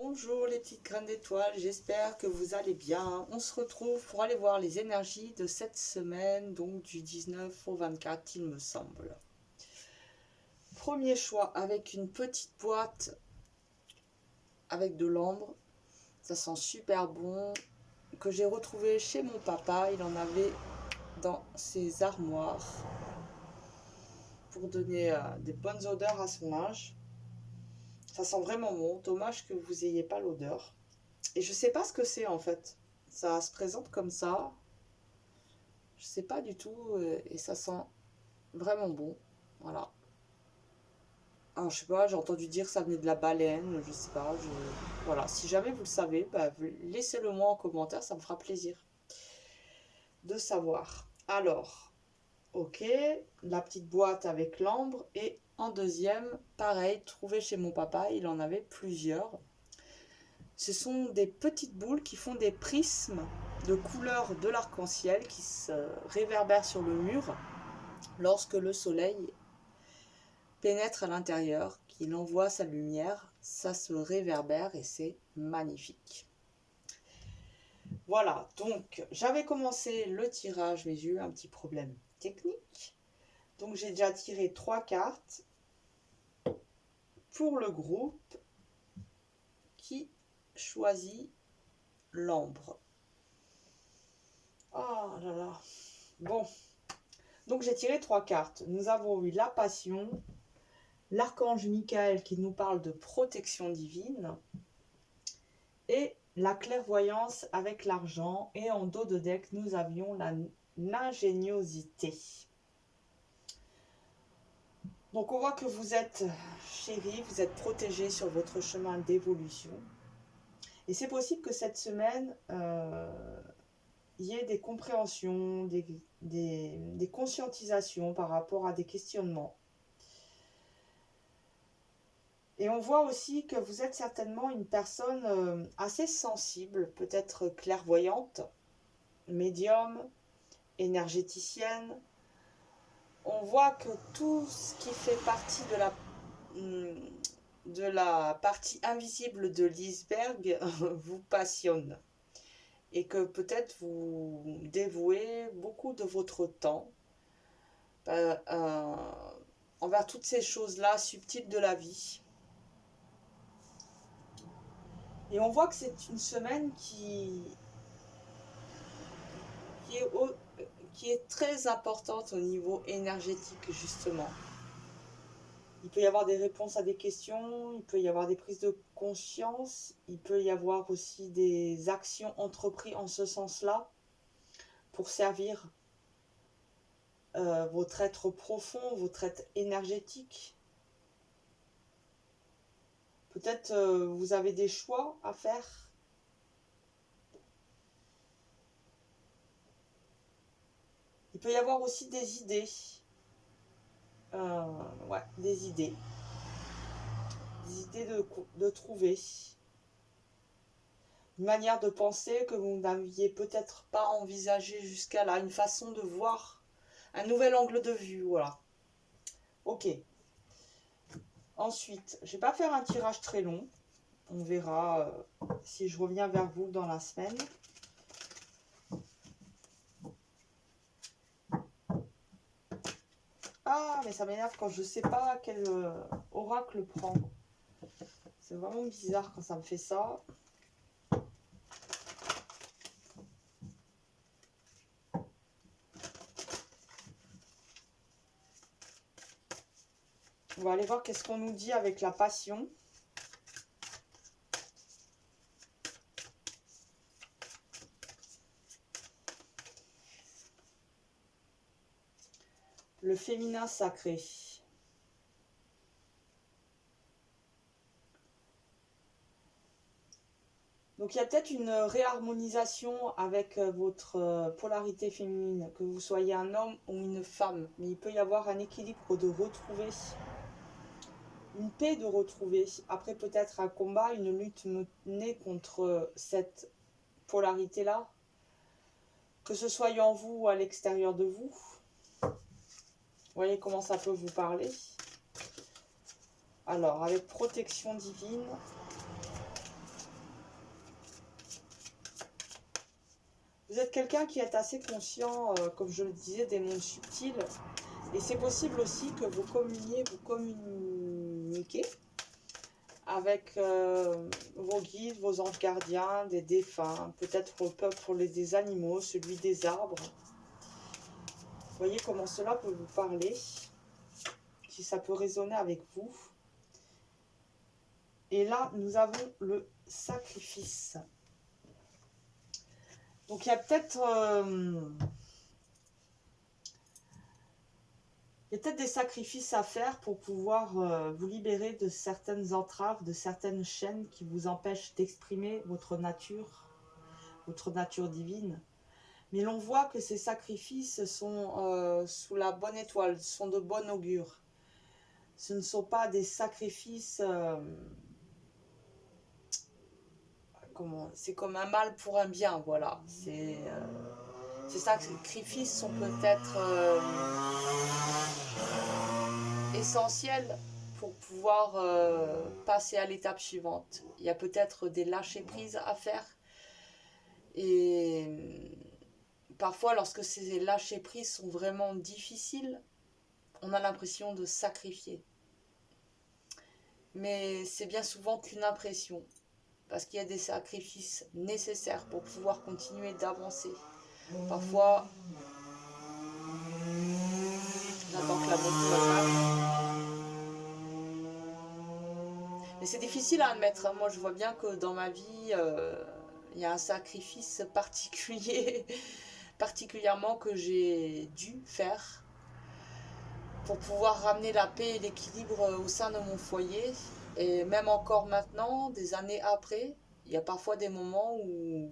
Bonjour les petites graines d'étoiles, j'espère que vous allez bien. On se retrouve pour aller voir les énergies de cette semaine, donc du 19 au 24 il me semble. Premier choix avec une petite boîte avec de l'ambre, ça sent super bon, que j'ai retrouvé chez mon papa, il en avait dans ses armoires pour donner des bonnes odeurs à son âge. Ça sent vraiment bon, dommage que vous n'ayez pas l'odeur. Et je sais pas ce que c'est en fait. Ça se présente comme ça. Je sais pas du tout. Et ça sent vraiment bon. Voilà. Alors, je sais pas, j'ai entendu dire que ça venait de la baleine. Je sais pas. Voilà. Si jamais vous le savez, bah, laissez-le moi en commentaire. Ça me fera plaisir de savoir. Alors, ok. La petite boîte avec l'ambre. Et en deuxième, pareil, trouvé chez mon papa. Il en avait plusieurs. Ce sont des petites boules qui font des prismes de couleur de l'arc-en-ciel qui se réverbèrent sur le mur lorsque le soleil pénètre à l'intérieur, qu'il envoie sa lumière, ça se réverbère et c'est magnifique. Voilà, donc j'avais commencé le tirage, mais j'ai eu un petit problème technique. Donc j'ai déjà tiré 3 cartes pour le groupe qui choisit l'ambre. Oh là là. Bon, donc j'ai tiré 3 cartes. Nous avons eu la passion, l'archange Michael qui nous parle de protection divine et la clairvoyance avec l'argent. Et en dos de deck, nous avions l'ingéniosité. Donc on voit que vous êtes chéris, vous êtes protégés sur votre chemin d'évolution. Et c'est possible que cette semaine, il y ait des compréhensions, des conscientisations par rapport à des questionnements. Et on voit aussi que vous êtes certainement une personne assez sensible, peut-être clairvoyante, médium, énergéticienne. On voit que tout ce qui fait partie de la partie invisible de l'iceberg vous passionne. Et que peut-être vous dévouez beaucoup de votre temps envers toutes ces choses-là subtiles de la vie. Et on voit que c'est une semaine qui est très importante au niveau énergétique, justement. Il peut y avoir des réponses à des questions, il peut y avoir des prises de conscience, il peut y avoir aussi des actions entreprises en ce sens-là pour servir votre être profond, votre être énergétique. Peut-être vous avez des choix à faire. Il peut y avoir aussi des idées. Ouais, des idées. Des idées de trouver. Une manière de penser que vous n'aviez peut-être pas envisagé jusqu'à là. Une façon de voir, un nouvel angle de vue, voilà. Ok. Ensuite, je ne vais pas faire un tirage très long. On verra si je reviens vers vous dans la semaine. Ah, mais ça m'énerve quand je ne sais pas quel oracle prendre. C'est vraiment bizarre quand ça me fait ça. On va aller voir qu'est-ce qu'on nous dit avec la passion. Le féminin sacré. Donc il y a peut-être une réharmonisation avec votre polarité féminine, que vous soyez un homme ou une femme. Mais il peut y avoir un équilibre de retrouver, une paix de retrouver. Après peut-être un combat, une lutte menée contre cette polarité-là. Que ce soit en vous ou à l'extérieur de vous. Vous voyez comment ça peut vous parler. Alors, avec protection divine, Vous êtes quelqu'un qui est assez conscient, comme je le disais, des mondes subtils. Et c'est possible aussi que vous communiquez avec vos guides, vos anges gardiens, des défunts, peut-être le peuple des animaux, celui des arbres. Voyez comment cela peut vous parler, si ça peut résonner avec vous. Et là, nous avons le sacrifice. Donc, il y a peut-être des sacrifices à faire pour pouvoir vous libérer de certaines entraves, de certaines chaînes qui vous empêchent d'exprimer votre nature divine. Mais l'on voit que ces sacrifices sont sous la bonne étoile, sont de bon augure. Ce ne sont pas des sacrifices... c'est comme un mal pour un bien, voilà. Ces sacrifices sont peut-être essentiels pour pouvoir passer à l'étape suivante. Il y a peut-être des lâcher-prises à faire. Et parfois, lorsque ces lâcher-prises sont vraiment difficiles, on a l'impression de sacrifier. Mais c'est bien souvent qu'une impression. Parce qu'il y a des sacrifices nécessaires pour pouvoir continuer d'avancer. Parfois, j'attends que la moto passe. Mais c'est difficile à admettre. Moi, je vois bien que dans ma vie, il y a un sacrifice particulièrement que j'ai dû faire pour pouvoir ramener la paix et l'équilibre au sein de mon foyer. Et même encore maintenant, des années après, il y a parfois des moments où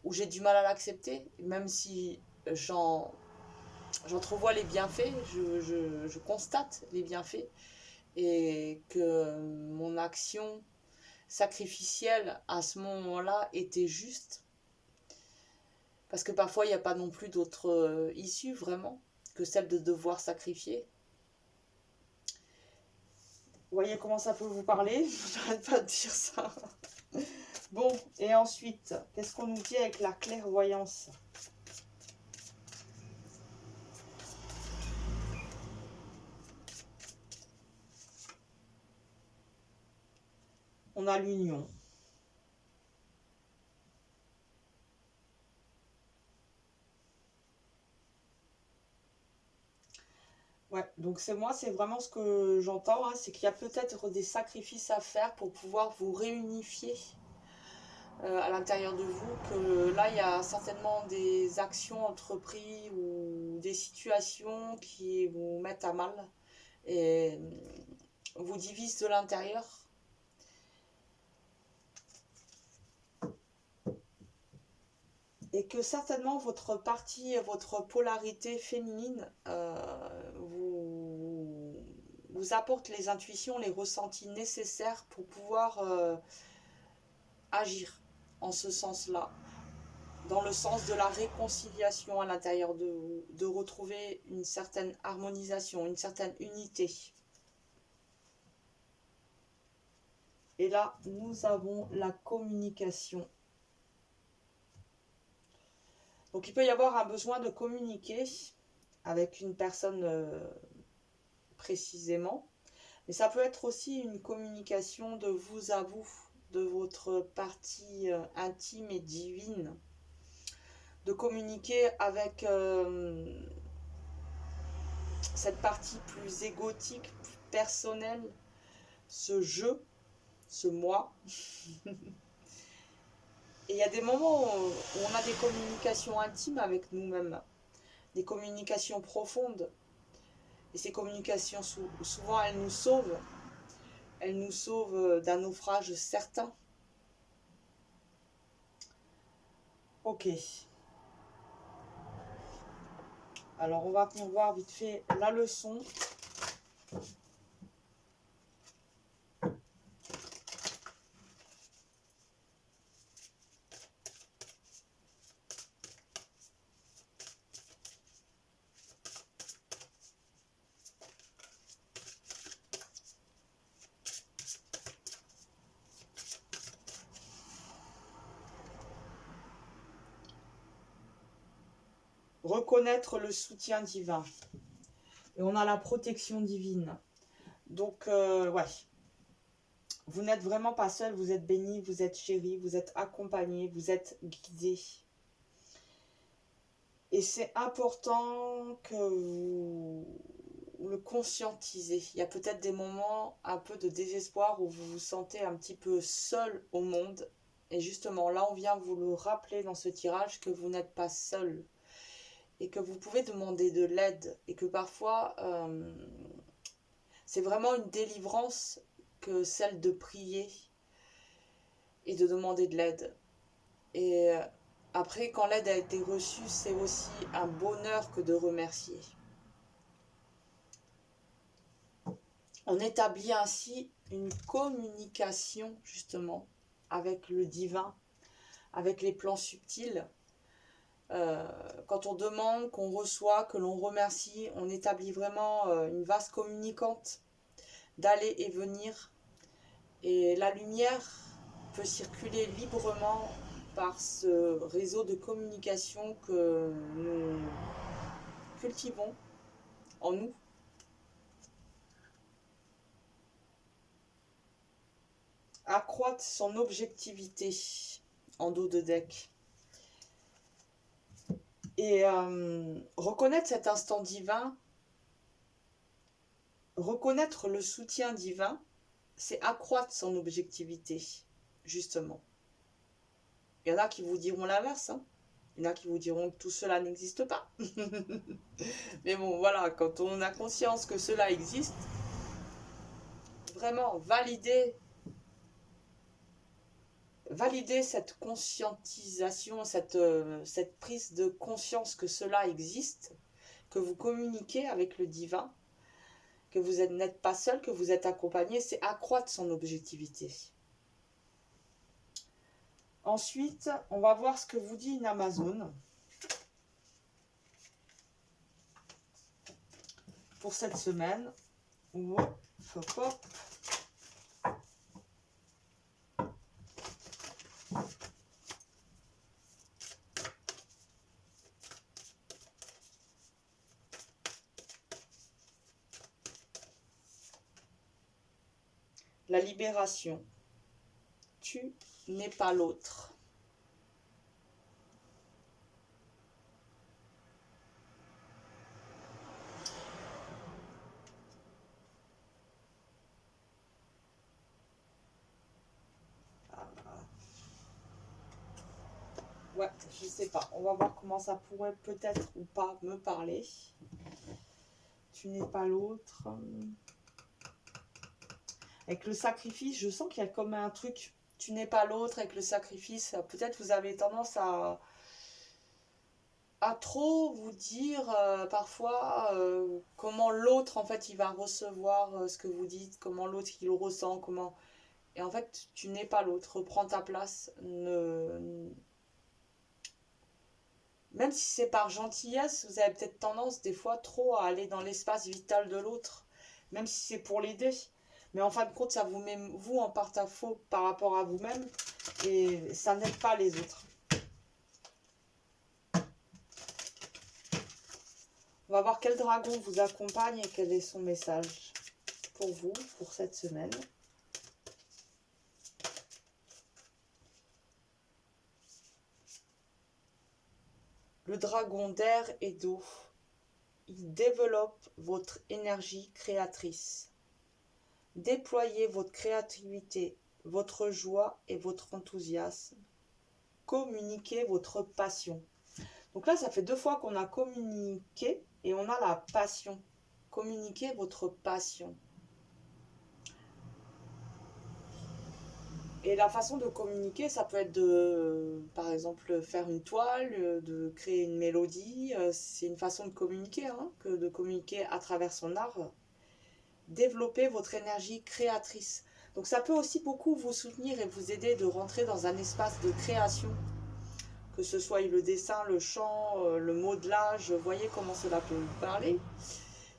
j'ai du mal à l'accepter, même si j'entrevois les bienfaits, je constate les bienfaits, et que mon action sacrificielle à ce moment-là était juste, parce que parfois il n'y a pas non plus d'autre issue vraiment que celle de devoir sacrifier. Vous voyez comment ça peut vous parler? J'arrête pas de dire ça. Bon, et ensuite, qu'est-ce qu'on nous dit avec la clairvoyance? On a l'union. Ouais, donc c'est vraiment ce que j'entends, hein, c'est qu'il y a peut-être des sacrifices à faire pour pouvoir vous réunifier à l'intérieur de vous, que là il y a certainement des actions entreprises ou des situations qui vous mettent à mal et vous divisent de l'intérieur. Et que certainement votre partie, votre polarité féminine vous apporte les intuitions, les ressentis nécessaires pour pouvoir agir en ce sens-là, dans le sens de la réconciliation à l'intérieur de vous, de retrouver une certaine harmonisation, une certaine unité. Et là, nous avons la communication. Donc il peut y avoir un besoin de communiquer avec une personne précisément, mais ça peut être aussi une communication de vous à vous, de votre partie intime et divine, de communiquer avec cette partie plus égotique, plus personnelle, ce je, ce moi. Et il y a des moments où on a des communications intimes avec nous-mêmes, des communications profondes. Et ces communications, souvent, elles nous sauvent. Elles nous sauvent d'un naufrage certain. Ok. Alors, on va voir vite fait la leçon. reconnaître le soutien divin. Et on a la protection divine. Donc, ouais. Vous n'êtes vraiment pas seul, vous êtes béni, vous êtes chéri, vous êtes accompagné, vous êtes guidé. Et c'est important que vous le conscientisez. Il y a peut-être des moments un peu de désespoir où vous vous sentez un petit peu seul au monde. Et justement, là, on vient vous le rappeler dans ce tirage que vous n'êtes pas seul. Et que vous pouvez demander de l'aide. Et que parfois, c'est vraiment une délivrance que celle de prier et de demander de l'aide. Et après, quand l'aide a été reçue, c'est aussi un bonheur que de remercier. On établit ainsi une communication, justement, avec le divin, avec les plans subtils. Quand on demande, qu'on reçoit, que l'on remercie, on établit vraiment une vase communicante d'aller et venir. Et la lumière peut circuler librement par ce réseau de communication que nous cultivons en nous. Accroître son objectivité en dos de deck. Et reconnaître cet instant divin, reconnaître le soutien divin, c'est accroître son objectivité, justement. Il y en a qui vous diront l'inverse, hein. Il y en a qui vous diront que tout cela n'existe pas. Mais bon, voilà, quand on a conscience que cela existe, vraiment valider cette conscientisation, cette prise de conscience que cela existe, que vous communiquez avec le divin, que vous n'êtes pas seul, que vous êtes accompagné, c'est accroître son objectivité. Ensuite, on va voir ce que vous dit une Amazone pour cette semaine. Hop, hop, hop. La libération. Tu n'es pas l'autre. Ouais, je sais pas. On va voir comment ça pourrait peut-être ou pas me parler. Tu n'es pas l'autre. Avec le sacrifice, je sens qu'il y a comme un truc. Tu n'es pas l'autre avec le sacrifice. Peut-être vous avez tendance à trop vous dire parfois comment l'autre en fait il va recevoir ce que vous dites, comment l'autre il le ressent, comment. Et en fait, tu n'es pas l'autre. Reprends ta place. Même si c'est par gentillesse, vous avez peut-être tendance des fois trop à aller dans l'espace vital de l'autre, même si c'est pour l'aider. Mais en fin de compte, ça vous met vous en porte-à-faux par rapport à vous-même et ça n'aide pas les autres. On va voir quel dragon vous accompagne et quel est son message pour vous, pour cette semaine. Le dragon d'air et d'eau, il développe votre énergie créatrice. Déployez votre créativité, votre joie et votre enthousiasme. Communiquez votre passion. Donc là, ça fait 2 fois qu'on a communiqué et on a la passion. Communiquez votre passion. Et la façon de communiquer, ça peut être de, par exemple, faire une toile, de créer une mélodie. C'est une façon de communiquer, hein, que de communiquer à travers son art. Développer votre énergie créatrice. Donc ça peut aussi beaucoup vous soutenir et vous aider de rentrer dans un espace de création. Que ce soit le dessin, le chant, le modelage, voyez comment cela peut vous parler.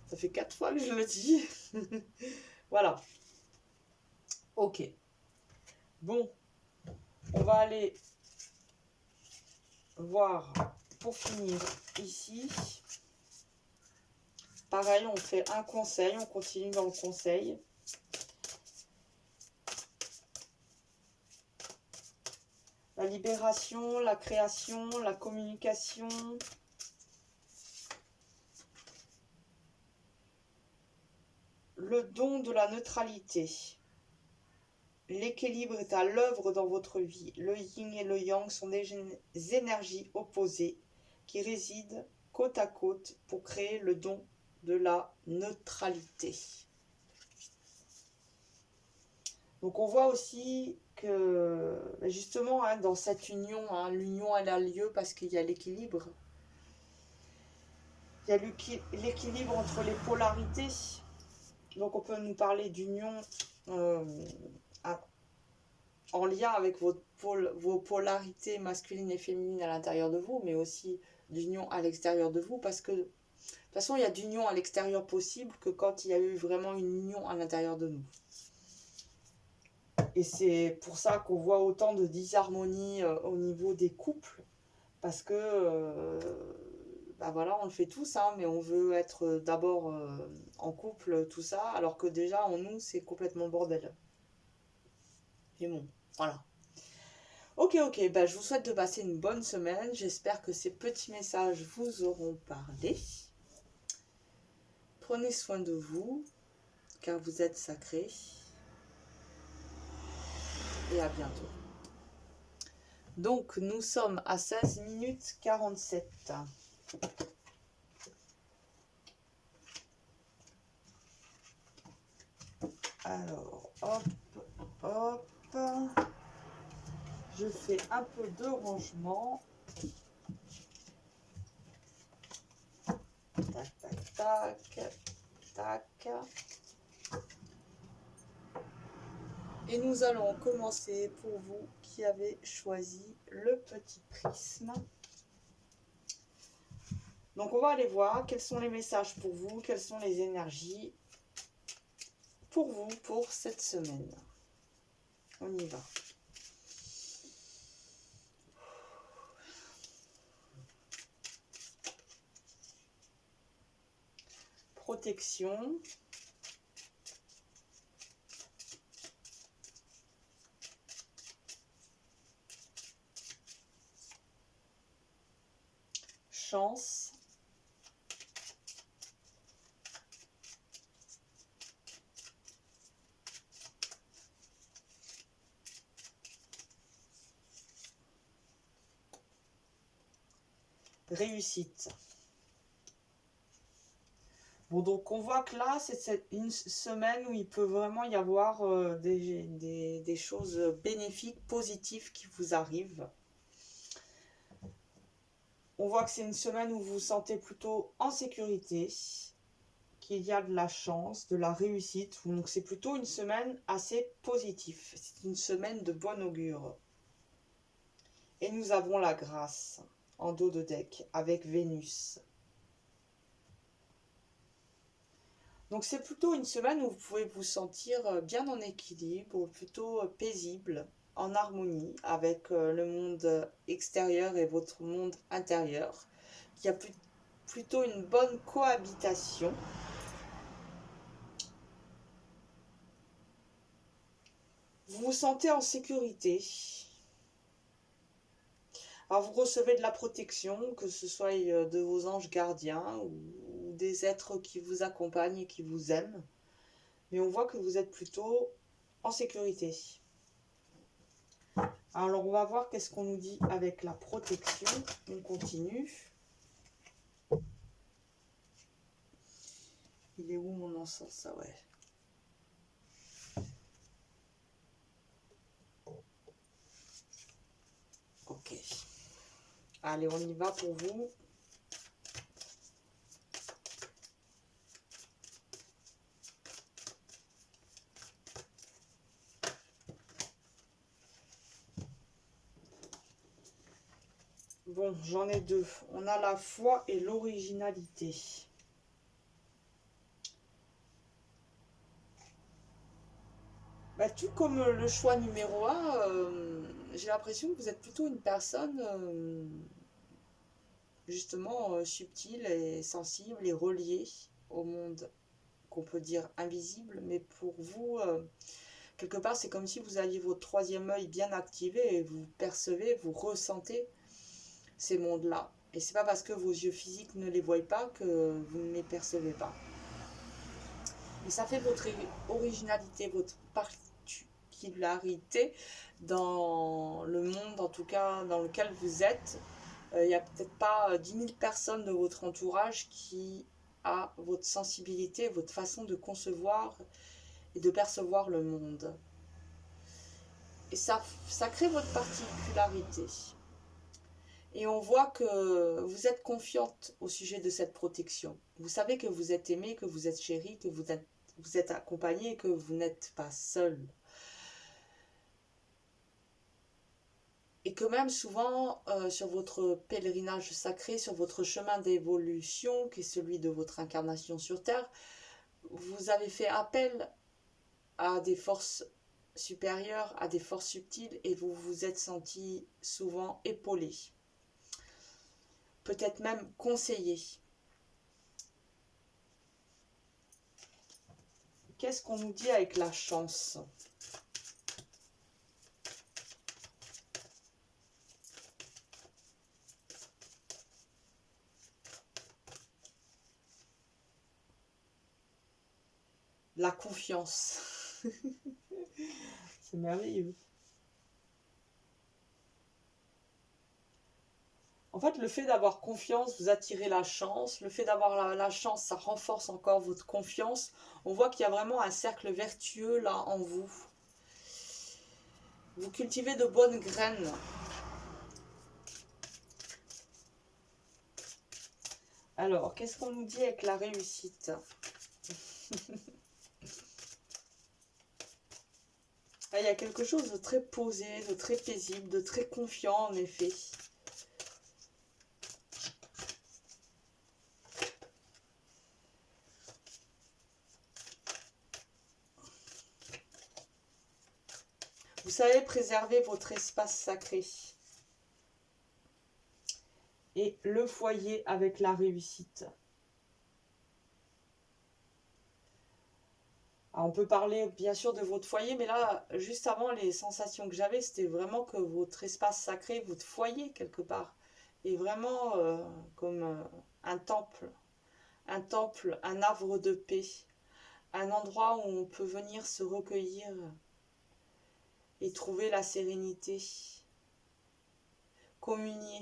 Ça fait 4 fois que je le dis. Voilà. Ok. Bon, on va aller voir pour finir, ici, pareil, on fait un conseil, on continue dans le conseil. La libération, la création, la communication. Le don de la neutralité. L'équilibre est à l'œuvre dans votre vie. Le yin et le yang sont des énergies opposées qui résident côte à côte pour créer le don de la neutralité. Donc on voit aussi que justement dans cette union, l'union elle a lieu parce qu'il y a l'équilibre. Il y a l'équilibre entre les polarités. Donc on peut nous parler d'union en lien avec vos polarités masculines et féminines à l'intérieur de vous, mais aussi d'union à l'extérieur de vous, parce que de toute façon, il y a d'union à l'extérieur possible que quand il y a eu vraiment une union à l'intérieur de nous. Et c'est pour ça qu'on voit autant de disharmonie au niveau des couples, parce que, voilà, on le fait tous, mais on veut être d'abord en couple, tout ça, alors que déjà, en nous, c'est complètement bordel. Et bon, voilà. Ok, je vous souhaite de passer une bonne semaine. J'espère que ces petits messages vous auront parlé. Prenez soin de vous, car vous êtes sacrés. Et à bientôt. Donc, nous sommes à 16 minutes 47. Alors, hop. Je fais un peu de rangement. Tac. Et nous allons commencer pour vous qui avez choisi le petit prisme. Donc on va aller voir quels sont les messages pour vous, quelles sont les énergies pour vous pour cette semaine. On y va. Protection. Chance. Réussite. Bon, donc on voit que là, c'est une semaine où il peut vraiment y avoir des choses bénéfiques, positives qui vous arrivent. On voit que c'est une semaine où vous vous sentez plutôt en sécurité, qu'il y a de la chance, de la réussite. Donc c'est plutôt une semaine assez positive. C'est une semaine de bon augure. Et nous avons la grâce en dos de deck avec Vénus. Donc c'est plutôt une semaine où vous pouvez vous sentir bien en équilibre, plutôt paisible, en harmonie avec le monde extérieur et votre monde intérieur. Il y a plutôt une bonne cohabitation. Vous vous sentez en sécurité. Alors vous recevez de la protection, que ce soit de vos anges gardiens ou des êtres qui vous accompagnent et qui vous aiment. Mais on voit que vous êtes plutôt en sécurité. Alors on va voir qu'est-ce qu'on nous dit avec la protection. On continue. Il est où mon encens, ça, ouais. Ok. Allez, on y va pour vous. Bon, j'en ai deux. On a la foi et l'originalité. Tout comme le choix numéro 1, j'ai l'impression que vous êtes plutôt une personne justement subtil et sensible et relié au monde qu'on peut dire invisible, mais pour vous, quelque part, c'est comme si vous aviez votre troisième œil bien activé et vous percevez, vous ressentez ces mondes-là. Et c'est pas parce que vos yeux physiques ne les voient pas que vous ne les percevez pas. Et ça fait votre originalité, votre particularité dans le monde, en tout cas dans lequel vous êtes. Il n'y a peut-être pas 10 000 personnes de votre entourage qui a votre sensibilité, votre façon de concevoir et de percevoir le monde. Et ça crée votre particularité. Et on voit que vous êtes confiante au sujet de cette protection. Vous savez que vous êtes aimée, que vous êtes chérie, que vous êtes accompagnée, que vous n'êtes pas seule. Et que même souvent, sur votre pèlerinage sacré, sur votre chemin d'évolution, qui est celui de votre incarnation sur Terre, vous avez fait appel à des forces supérieures, à des forces subtiles, et vous vous êtes senti souvent épaulé. Peut-être même conseillé. Qu'est-ce qu'on nous dit avec la chance ? La confiance. C'est merveilleux. En fait, le fait d'avoir confiance, vous attirez la chance. Le fait d'avoir la chance, ça renforce encore votre confiance. On voit qu'il y a vraiment un cercle vertueux là en vous. Vous cultivez de bonnes graines. Alors, qu'est-ce qu'on nous dit avec la réussite ? Il y a quelque chose de très posé, de très paisible, de très confiant en effet. Vous savez préserver votre espace sacré. Et le foyer avec la réussite. Alors on peut parler bien sûr de votre foyer, mais là, juste avant, les sensations que j'avais, c'était vraiment que votre espace sacré, votre foyer quelque part, est vraiment comme un temple, un havre de paix, un endroit où on peut venir se recueillir et trouver la sérénité, communier.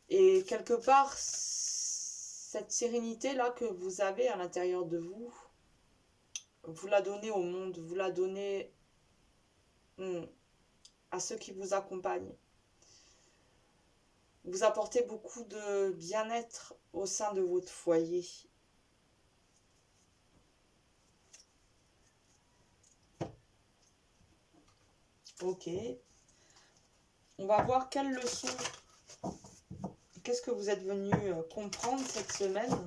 Et quelque part, cette sérénité-là que vous avez à l'intérieur de vous, vous la donnez au monde, vous la donnez à ceux qui vous accompagnent. Vous apportez beaucoup de bien-être au sein de votre foyer. Ok. On va voir quelles leçons, qu'est-ce que vous êtes venu comprendre cette semaine.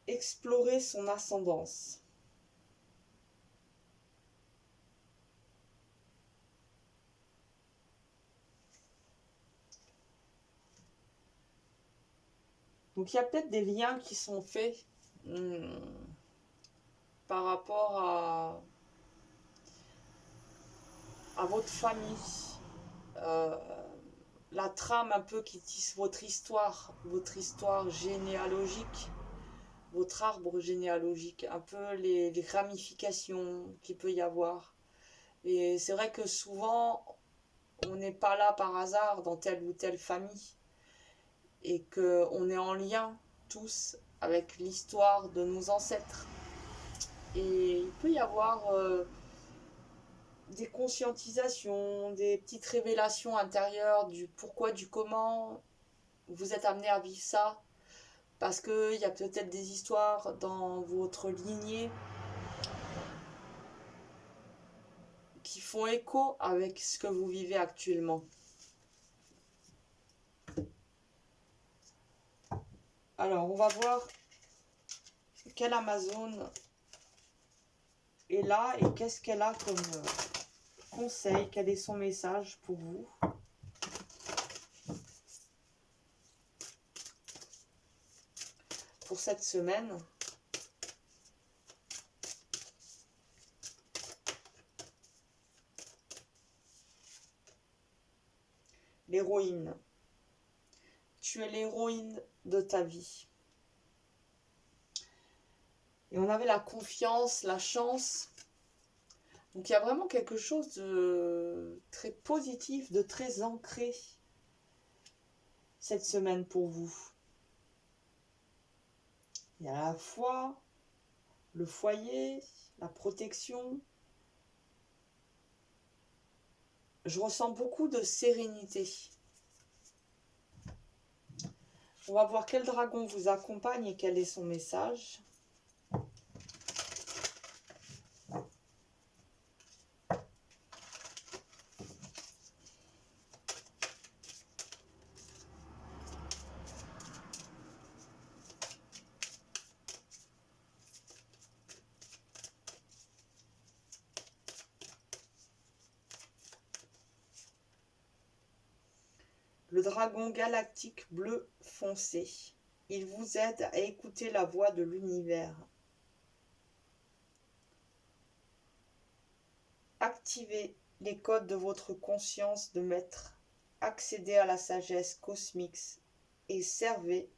Explorer son ascendance. Donc il y a peut-être des liens qui sont faits par rapport à votre famille, la trame un peu qui tisse votre histoire généalogique, votre arbre généalogique, un peu les ramifications qu'il peut y avoir. Et c'est vrai que souvent, on n'est pas là par hasard dans telle ou telle famille, et qu'on est en lien tous avec l'histoire de nos ancêtres. Et il peut y avoir des conscientisations, des petites révélations intérieures du pourquoi, du comment vous êtes amené à vivre ça, parce qu'il y a peut-être des histoires dans votre lignée font écho avec ce que vous vivez actuellement. Alors, on va voir quelle Amazone est là et qu'est-ce qu'elle a comme conseil, quel est son message pour vous. Pour cette semaine. L'héroïne. Tu es l'héroïne de ta vie. Et on avait la confiance, la chance. Donc il y a vraiment quelque chose de très positif, de très ancré cette semaine pour vous. Il y a la foi, le foyer, la protection. Je ressens beaucoup de sérénité. On va voir quel dragon vous accompagne et quel est son message. Le dragon galactique bleu foncé. Il vous aide à écouter la voix de l'univers. Activez les codes de votre conscience de maître. Accédez à la sagesse cosmique et servez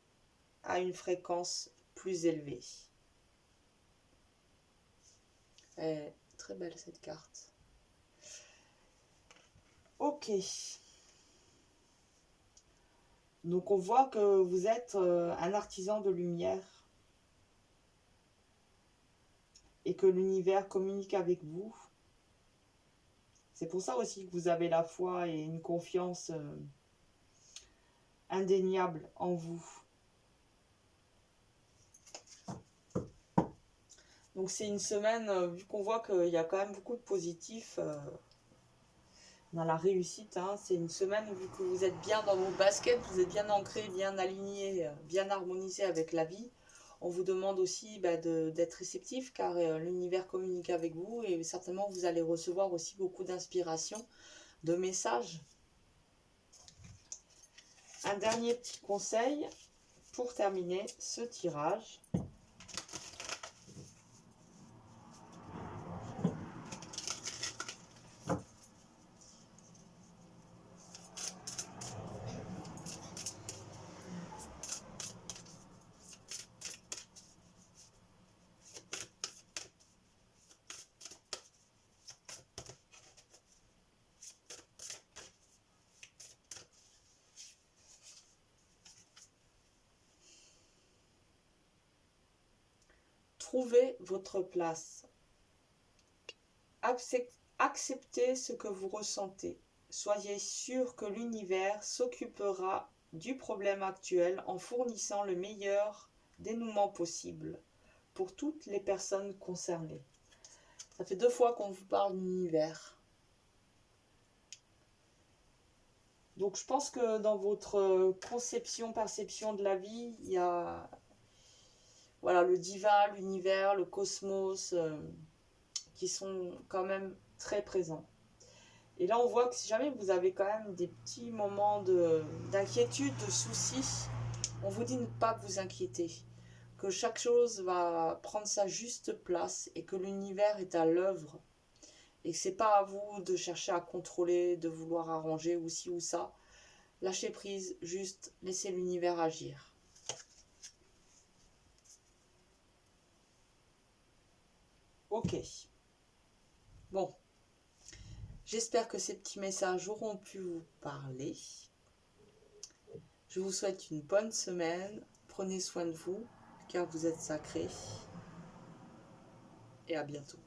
à une fréquence plus élevée. Très belle cette carte. Ok. Donc on voit que vous êtes un artisan de lumière et que l'univers communique avec vous. C'est pour ça aussi que vous avez la foi et une confiance indéniable en vous. Donc c'est une semaine, vu qu'on voit qu'il y a quand même beaucoup de positifs dans la réussite, hein, c'est une semaine vu que vous êtes bien dans vos baskets, vous êtes bien ancré, bien aligné, bien harmonisé avec la vie. On vous demande aussi d'être réceptif car l'univers communique avec vous et certainement vous allez recevoir aussi beaucoup d'inspiration, de messages. Un dernier petit conseil pour terminer ce tirage. Trouvez votre place. Acceptez ce que vous ressentez. Soyez sûr que l'univers s'occupera du problème actuel en fournissant le meilleur dénouement possible pour toutes les personnes concernées. Ça fait 2 fois qu'on vous parle d'univers. Donc je pense que dans votre conception, perception de la vie, il y a voilà, le divin, l'univers, le cosmos, qui sont quand même très présents. Et là, on voit que si jamais vous avez quand même des petits moments d'inquiétude, de soucis, on vous dit de ne pas vous inquiéter. Que chaque chose va prendre sa juste place et que l'univers est à l'œuvre. Et que ce n'est pas à vous de chercher à contrôler, de vouloir arranger ou ci ou ça. Lâchez prise, juste laissez l'univers agir. Ok. Bon. J'espère que ces petits messages auront pu vous parler. Je vous souhaite une bonne semaine. Prenez soin de vous, car vous êtes sacrés. Et à bientôt.